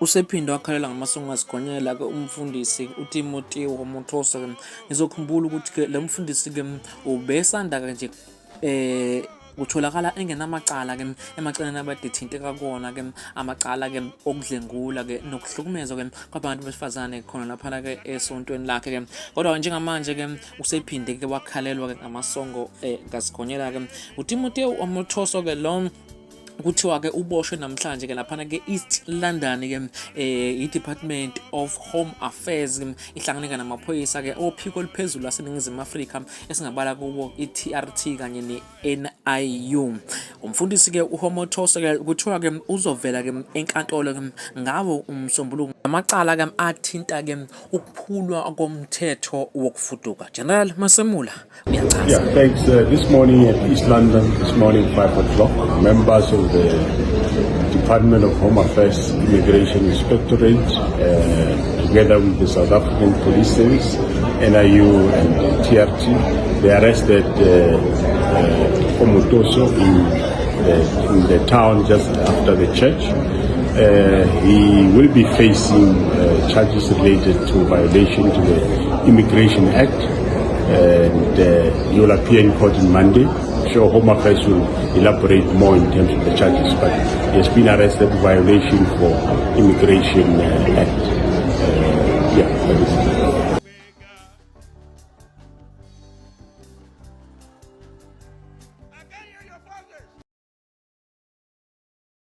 Usephinde wakhalela ngamasongo azigonyela-ke umfundisi uTimothy Mothosa. Ngizokhumbula ukuthi-ke lo mfundisi-ke ubesanda-ke nje kutholakala engenamacala-ke emaceleni abadethinteka kuwona-ke amacala-ke okudlengula-ke nokuhlukumeza-ke kwabantu besifazane khona laphana-ke esontweni lakhe-ke. Kodwa njengamanje-ke usephinde-ke wakhalelwa-ke ngamasongo ngazigonyela-ke uTimothy Mothosa-ke lo kuthiwa-ke uboshwe namhlanje-ke laphana-ke East London-ke i-Department of Home Affairs ihlangane namaphoyisa-ke ophiko oluphezulu laseNingizimu Afrika esingabala kuwo i-TRT kanye ne-NIU. Umfundisi-ke uMothosa-ke kuthiwa-ke uzovela-ke enkantolo-ke ngawo umsombuluko amacala-ke athinta-ke ukuphulwa komthetho wokufuduka. General Masemula uyachaza. Yeah, thanks. This morning at East London, this morning 5 o'clock, members of the Department of Home Affairs Immigration Inspectorate, together with the South African Police Service, NIU and TRT, they arrested Mothosa in the town just after the church. He will be facing charges related to violation to the Immigration Act, and he will appear in court on Monday. Sure, Home Affairs will elaborate more in terms of the charges, but he has been arrested in violation for Immigration Act.